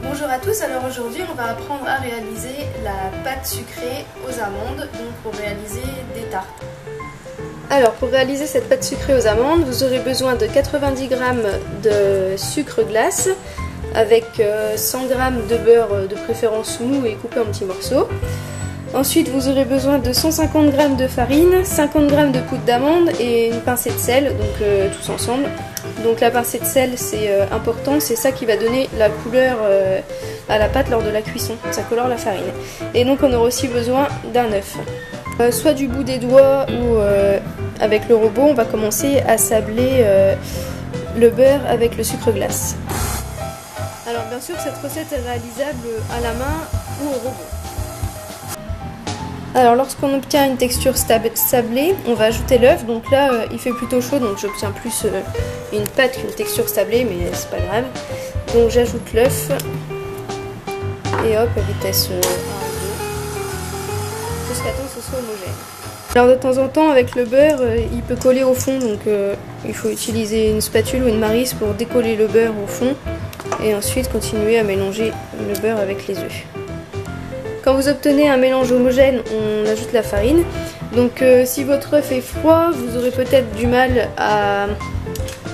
Bonjour à tous, alors aujourd'hui on va apprendre à réaliser la pâte sucrée aux amandes, donc pour réaliser des tartes. Alors pour réaliser cette pâte sucrée aux amandes, vous aurez besoin de 90 g de sucre glace avec 100 g de beurre de préférence mou et coupé en petits morceaux. Ensuite vous aurez besoin de 150 g de farine, 50 g de poudre d'amande et une pincée de sel, donc tous ensemble. Donc la pincée de sel c'est important, c'est ça qui va donner la couleur à la pâte lors de la cuisson, ça colore la farine. Et donc on aura aussi besoin d'un œuf. Soit du bout des doigts ou avec le robot, on va commencer à sabler le beurre avec le sucre glace. Alors bien sûr cette recette est réalisable à la main ou au robot. Alors lorsqu'on obtient une texture sablée, on va ajouter l'œuf. Donc là il fait plutôt chaud, donc j'obtiens plus une pâte qu'une texture sablée, mais c'est pas grave. Donc j'ajoute l'œuf et hop, à vitesse 1 et 2 jusqu'à temps que ce soit homogène. Alors de temps en temps avec le beurre il peut coller au fond, donc il faut utiliser une spatule ou une maryse pour décoller le beurre au fond et ensuite continuer à mélanger le beurre avec les œufs. Quand vous obtenez un mélange homogène, on ajoute la farine. Donc si votre œuf est froid, vous aurez peut-être du mal à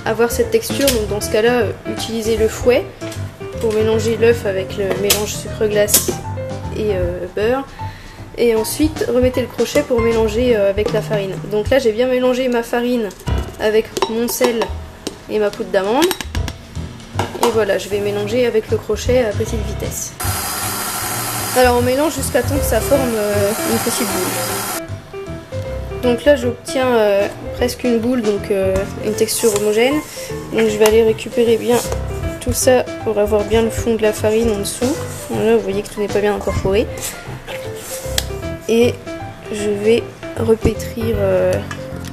avoir cette texture. Donc dans ce cas-là, utilisez le fouet pour mélanger l'œuf avec le mélange sucre glace et beurre. Et ensuite, remettez le crochet pour mélanger avec la farine. Donc là, j'ai bien mélangé ma farine avec mon sel et ma poudre d'amande. Et voilà, je vais mélanger avec le crochet à petite vitesse. Alors on mélange jusqu'à temps que ça forme une petite boule. Donc là j'obtiens presque une boule, donc une texture homogène. Donc je vais aller récupérer bien tout ça pour avoir bien le fond de la farine en dessous. Voilà, vous voyez que tout n'est pas bien incorporé. Et je vais repétrir,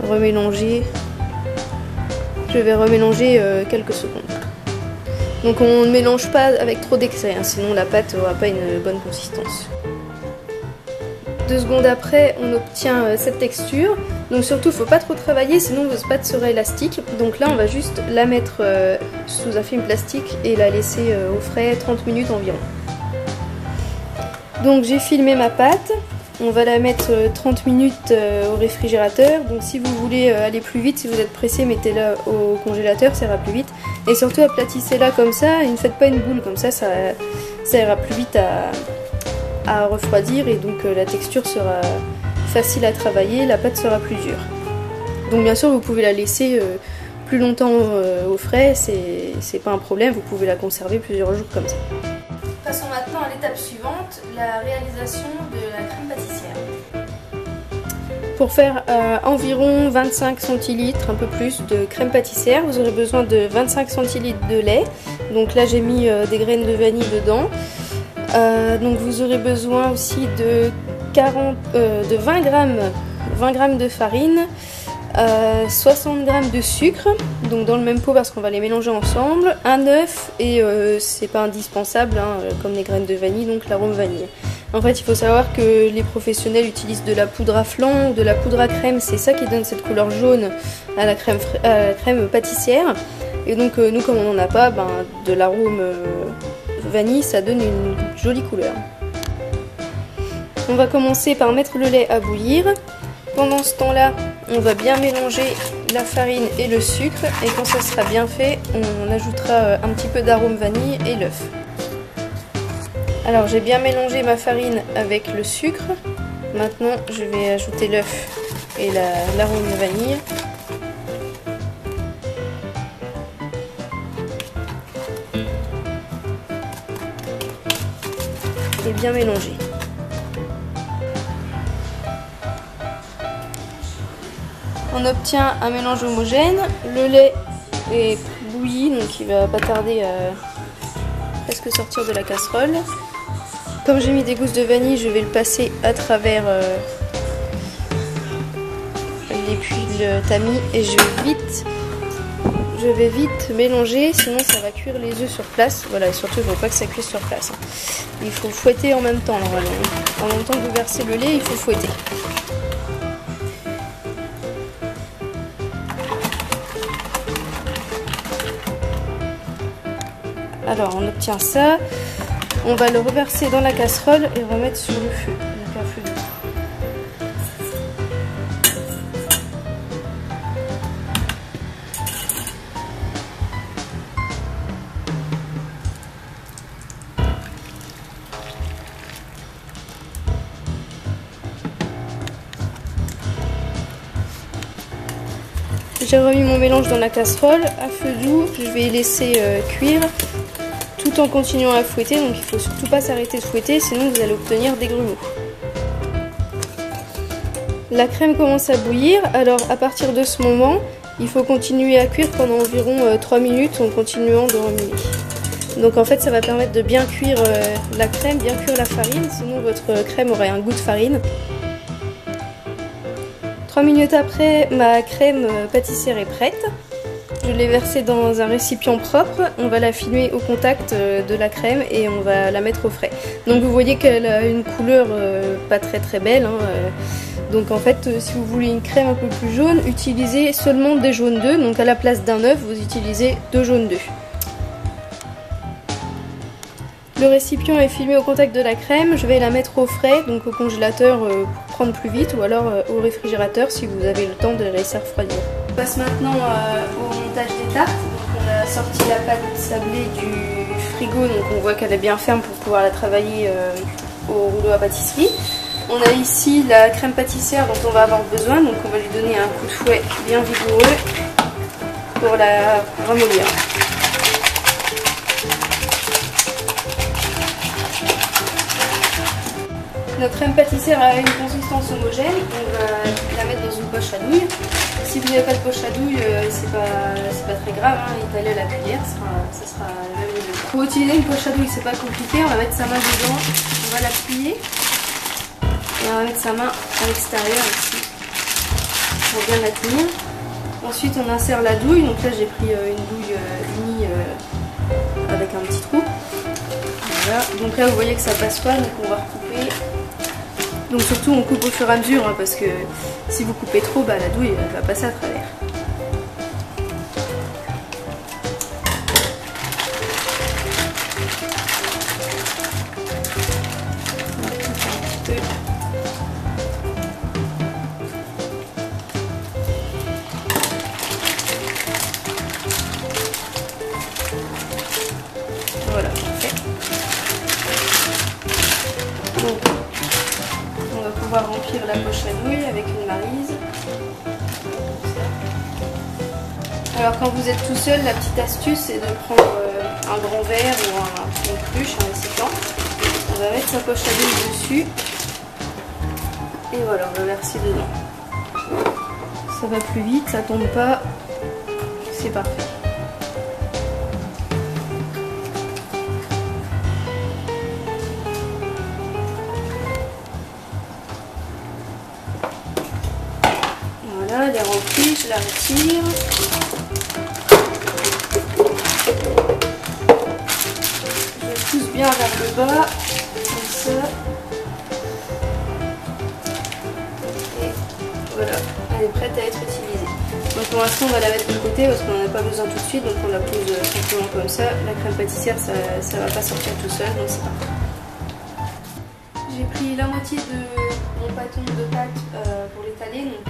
remélanger. Je vais remélanger quelques secondes. Donc on ne mélange pas avec trop d'excès, hein, sinon la pâte n'aura pas une bonne consistance. 2 secondes après, on obtient cette texture. Donc surtout, il ne faut pas trop travailler, sinon votre pâte sera élastique. Donc là, on va juste la mettre sous un film plastique et la laisser au frais 30 minutes environ. Donc j'ai filmé ma pâte. On va la mettre 30 minutes au réfrigérateur. Donc si vous voulez aller plus vite, si vous êtes pressé, mettez-la au congélateur, ça ira plus vite. Et surtout aplatissez-la comme ça, et ne faites pas une boule comme ça ira plus vite à refroidir et donc la texture sera facile à travailler, la pâte sera plus dure. Donc bien sûr vous pouvez la laisser plus longtemps au frais, c'est pas un problème, vous pouvez la conserver plusieurs jours comme ça. Passons maintenant à l'étape suivante, la réalisation de la crème pâtissière. Pour faire environ 25 centilitres, un peu plus, de crème pâtissière, vous aurez besoin de 25 centilitres de lait. Donc là j'ai mis des graines de vanille dedans. Donc vous aurez besoin aussi de 20 g de farine, 60 g de sucre, donc dans le même pot parce qu'on va les mélanger ensemble, un œuf et c'est pas indispensable hein, comme les graines de vanille, donc l'arôme vanille. En fait il faut savoir que les professionnels utilisent de la poudre à flan ou de la poudre à crème, c'est ça qui donne cette couleur jaune à la crème pâtissière. Et donc nous comme on n'en a pas, de l'arôme vanille ça donne une jolie couleur. On va commencer par mettre le lait à bouillir. Pendant ce temps-là, on va bien mélanger la farine et le sucre et quand ça sera bien fait, on ajoutera un petit peu d'arôme vanille et l'œuf. Alors j'ai bien mélangé ma farine avec le sucre. Maintenant je vais ajouter l'œuf et l'arôme vanille. Et bien mélanger. On obtient un mélange homogène, le lait est bouilli donc il va pas tarder à presque sortir de la casserole. Comme j'ai mis des gousses de vanille, je vais le passer à travers l'aiguille tamis et je vais vite mélanger, sinon ça va cuire les œufs sur place. Voilà, et surtout il ne faut pas que ça cuise sur place. Il faut fouetter en même temps normalement. En même temps que vous versez le lait, il faut fouetter. Alors on obtient ça. on va le reverser dans la casserole et remettre sur le feu, avec un feu doux. J'ai remis mon mélange dans la casserole à feu doux, je vais laisser cuire tout en continuant à fouetter, donc il ne faut surtout pas s'arrêter de fouetter, sinon vous allez obtenir des grumeaux. La crème commence à bouillir, alors à partir de ce moment, il faut continuer à cuire pendant environ 3 minutes en continuant de remuer. Donc en fait ça va permettre de bien cuire la crème, bien cuire la farine, sinon votre crème aurait un goût de farine. 3 minutes après, ma crème pâtissière est prête. Je l'ai versée dans un récipient propre. On va la filmer au contact de la crème et on va la mettre au frais. Donc vous voyez qu'elle a une couleur pas très belle. Hein. Donc en fait, si vous voulez une crème un peu plus jaune, utilisez seulement des jaunes d'œufs. Donc à la place d'un œuf, vous utilisez 2 jaunes d'œufs. Le récipient est filmé au contact de la crème, je vais la mettre au frais, donc au congélateur pour prendre plus vite, ou alors au réfrigérateur si vous avez le temps de la laisser refroidir. On passe maintenant au montage des tartes. Donc on a sorti la pâte sablée du frigo, donc on voit qu'elle est bien ferme pour pouvoir la travailler au rouleau à pâtisserie. On a ici la crème pâtissière dont on va avoir besoin, donc on va lui donner un coup de fouet bien vigoureux pour la ramollir. Notre crème pâtissière a une consistance homogène, on va la mettre dans une poche à douille. Si vous n'avez pas de poche à douille, c'est pas très grave, hein, étalez la cuillère, ça sera le même niveau. Pour utiliser une poche à douille, c'est pas compliqué, on va mettre sa main dedans, on va la plier et on va mettre sa main à l'extérieur ici pour bien la tenir. Ensuite on insère la douille, donc là j'ai pris une douille unie avec un petit trou. Voilà. Donc là vous voyez que ça passe pas, donc on va recouper. Donc surtout on coupe au fur et à mesure hein, parce que si vous coupez trop, bah, la douille elle va passer à travers. On va couper un petit peu. Voilà, parfait. Donc, on va pouvoir remplir la poche à douille avec une maryse. Alors quand vous êtes tout seul, la petite astuce c'est de prendre un grand verre ou une cruche, un récipient. On va mettre sa poche à douille dessus. Et voilà, on va verser dedans. Ça va plus vite, ça tombe pas. C'est parfait. Voilà, elle est remplie, je la retire. Je pousse bien vers le bas, comme ça. Et voilà, elle est prête à être utilisée. Donc pour l'instant on va la mettre de côté parce qu'on n'en a pas besoin tout de suite, donc on la pose simplement comme ça. La crème pâtissière ça va pas sortir tout seul, donc c'est parfait. J'ai pris la moitié de mon bâton de pâte pour l'étaler, donc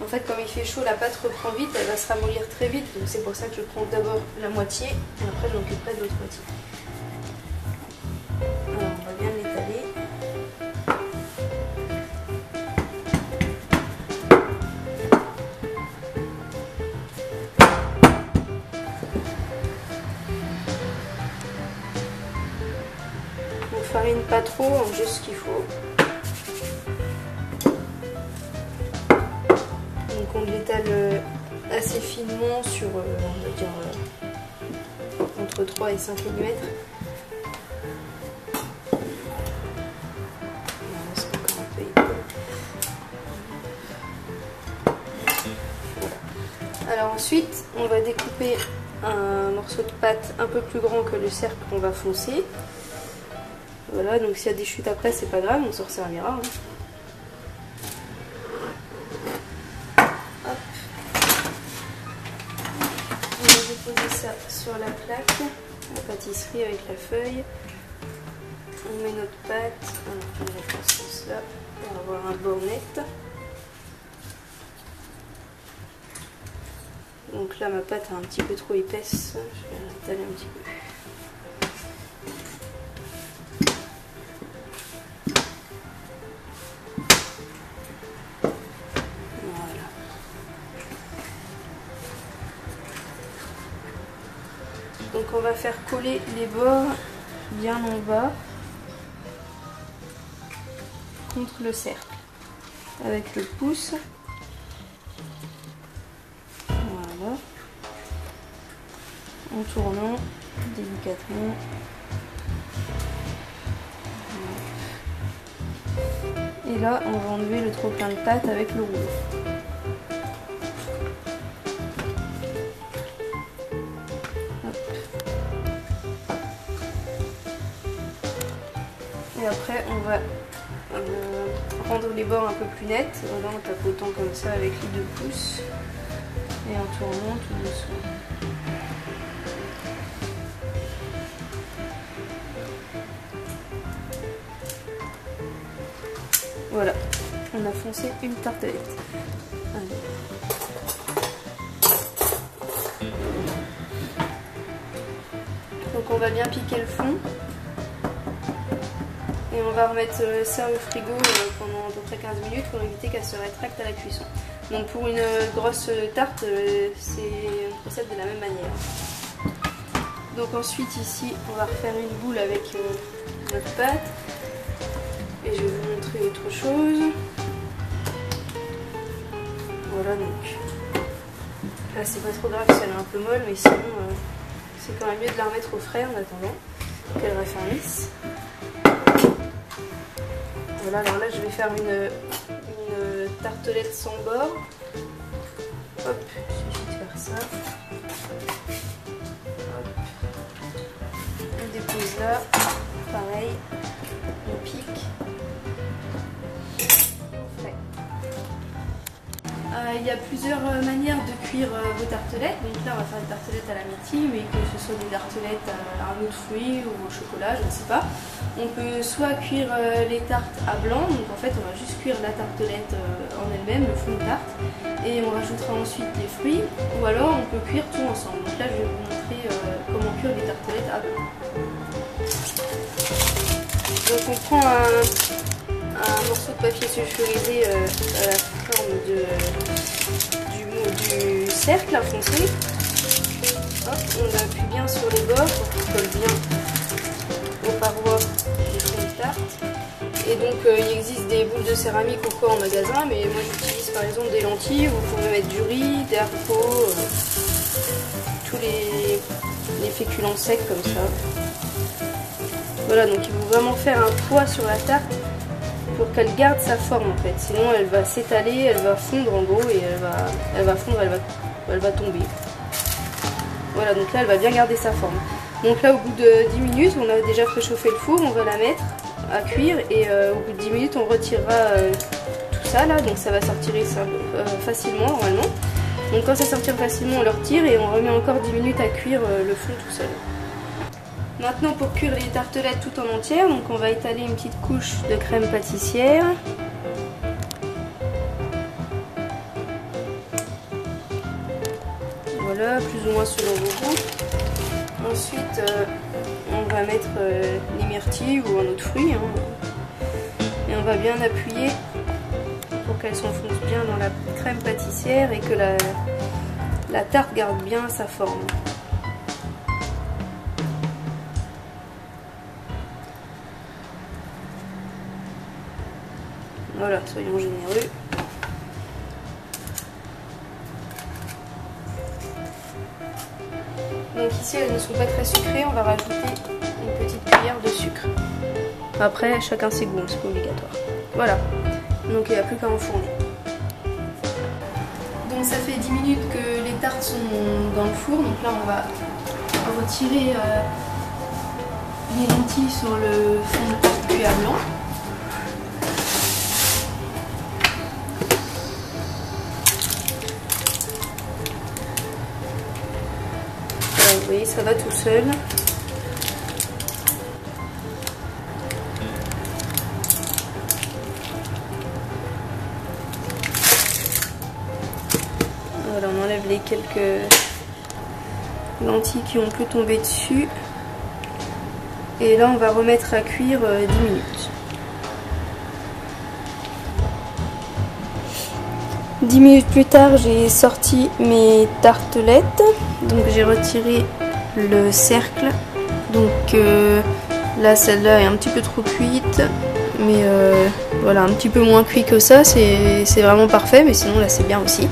en fait comme il fait chaud la pâte reprend vite, elle va se ramollir très vite, donc c'est pour ça que je prends d'abord la moitié et après je m'occuperai de l'autre moitié. Alors on va bien l'étaler. On farine pas trop, juste ce qu'il faut. Donc on l'étale assez finement sur, on va dire, entre 3 et 5 mm. Alors ensuite, on va découper un morceau de pâte un peu plus grand que le cercle qu'on va foncer. Voilà, donc s'il y a des chutes après, c'est pas grave, on s'en resservira. Hein. Hop. On va déposer ça sur la plaque, la pâtisserie avec la feuille. on met notre pâte, on va mettre dans ce sens-là pour avoir un bord net. Donc là ma pâte est un petit peu trop épaisse, je vais l'étaler un petit peu. Voilà. Donc on va faire coller les bords bien en bas contre le cercle avec le pouce. Voilà. En tournant délicatement. Et là, on va enlever le trop plein de pâte avec le rouleau. Et après, on va rendre les bords un peu plus nets, voilà, en tapotant comme ça avec les 2 pouces et en tournant tout doucement. Voilà, on a foncé une tartelette. Allez. Donc on va bien piquer le fond. Et on va remettre ça au frigo pendant à peu près 15 minutes pour éviter qu'elle se rétracte à la cuisson. Donc pour une grosse tarte, on procède de la même manière. Donc ensuite ici, on va refaire une boule avec notre pâte. Et je vais vous montrer autre chose. Voilà donc. Là c'est pas trop grave si elle est un peu molle, mais sinon c'est quand même mieux de la remettre au frais en attendant qu'elle raffermisse. Voilà, alors là je vais faire une tartelette sans bord. Hop, il suffit de faire ça. Hop. On dépose là, pareil, on pique. Il y a plusieurs manières de cuire vos tartelettes. Donc là on va faire des tartelettes à la myrtille, mais que ce soit des tartelettes à un autre fruit ou au chocolat, je ne sais pas. On peut soit cuire les tartes à blanc, donc en fait on va juste cuire la tartelette en elle-même, le fond de tarte, et on rajoutera ensuite les fruits, ou alors on peut cuire tout ensemble. Donc là je vais vous montrer comment cuire les tartelettes à blanc. Donc on prend un morceau de papier sulfurisé à la forme du cercle foncé. Hop, on appuie bien sur les bords pour qu'il colle bien aux parois du fond de tarte. Et donc il existe des boules de céramique ou quoi en magasin, mais moi j'utilise par exemple des lentilles, vous pouvez mettre du riz, des haricots, tous les féculents secs comme ça. Voilà, donc il faut vraiment faire un poids sur la tarte pour qu'elle garde sa forme en fait, sinon elle va s'étaler, elle va fondre en gros et elle va fondre, elle va tomber. Voilà, donc là elle va bien garder sa forme. Donc là au bout de 10 minutes, on a déjà préchauffé le four, on va la mettre à cuire et au bout de 10 minutes on retirera tout ça là, donc ça va sortir facilement normalement. Donc quand ça sortira facilement on le retire et on remet encore 10 minutes à cuire le fond tout seul. Maintenant pour cuire les tartelettes tout en entière, donc on va étaler une petite couche de crème pâtissière. Voilà, plus ou moins selon vos goûts. Ensuite on va mettre les myrtilles ou un autre fruit. Et on va bien appuyer pour qu'elle s'enfonce bien dans la crème pâtissière et que la tarte garde bien sa forme. Voilà, soyons généreux. Donc ici elles ne sont pas très sucrées, on va rajouter une petite cuillère de sucre. Après chacun ses goûts, c'est pas obligatoire. Voilà, donc il n'y a plus qu'à enfourner. Donc ça fait 10 minutes que les tartes sont dans le four, donc là on va retirer les lentilles sur le fond de tarte cuit à blanc. Vous voyez, ça va tout seul. Voilà, on enlève les quelques lentilles qui ont pu tomber dessus. Et là on va remettre à cuire 10 minutes. 10 minutes plus tard, j'ai sorti mes tartelettes. Donc j'ai retiré le cercle. Donc là celle-là est un petit peu trop cuite. Mais voilà, un petit peu moins cuit que ça, c'est vraiment parfait. Mais sinon là c'est bien aussi.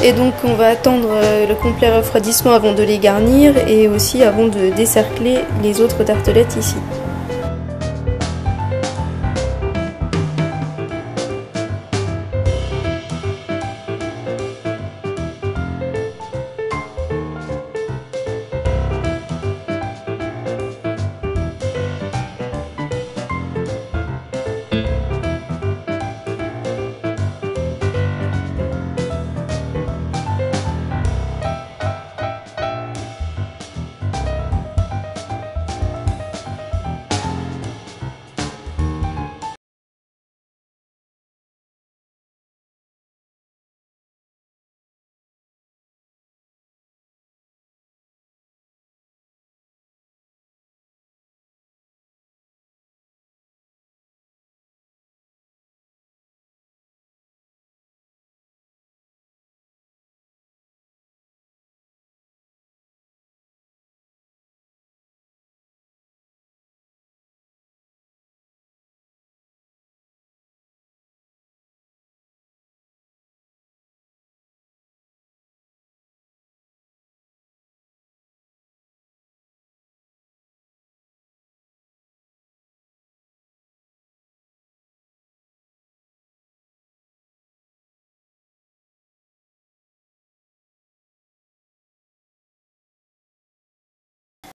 Et donc on va attendre le complet refroidissement avant de les garnir. Et aussi avant de décercler les autres tartelettes ici.